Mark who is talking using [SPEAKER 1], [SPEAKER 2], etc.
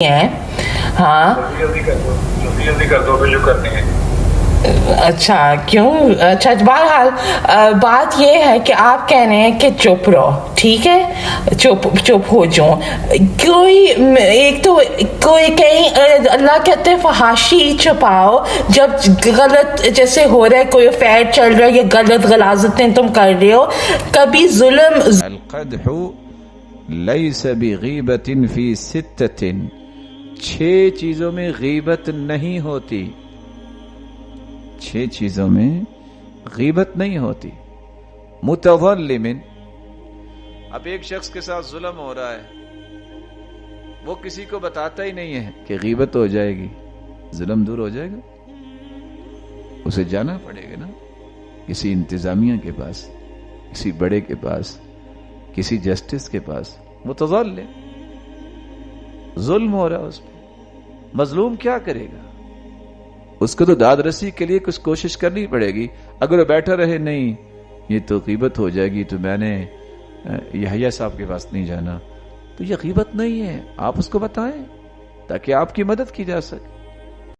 [SPEAKER 1] ہیں ہاں
[SPEAKER 2] جلدی کر دو جو کرنے ہیں۔
[SPEAKER 1] اچھا کیوں؟ اچھا بہرحال بات یہ ہے کہ آپ کہہ رہے ہیں کہ چپ رہو، ٹھیک ہے، چپ ہو جاؤں۔ کوئی ایک تو کوئی کہیں اللہ کہتے ہیں فحاشی چھپاؤ جب غلط جیسے ہو رہا ہے، کوئی افیئر چل رہا ہے یا غلط غلاظتیں تم کر رہے ہو، کبھی ظلم
[SPEAKER 3] القدح لیس بغیبت فی ستۃ، 6 چیزوں میں غیبت نہیں ہوتی، 6 چیزوں میں غیبت نہیں ہوتی۔ متظلم، اب ایک شخص کے ساتھ ظلم ہو رہا ہے، وہ کسی کو بتاتا ہی نہیں ہے کہ غیبت ہو جائے گی، ظلم دور ہو جائے گا، اسے جانا پڑے گا نا کسی انتظامیہ کے پاس، کسی بڑے کے پاس، کسی جسٹس کے پاس۔ متظلم، ظلم ہو رہا اس پہ، مظلوم کیا کرے گا؟ اس کو تو داد رسی کے لیے کچھ کوشش کرنی پڑے گی۔ اگر وہ بیٹھا رہے نہیں یہ تو غیبت ہو جائے گی، تو میں نے یحییٰ صاحب کے پاس نہیں جانا، تو یہ غیبت نہیں ہے، آپ اس کو بتائیں تاکہ آپ کی مدد کی جا سکے۔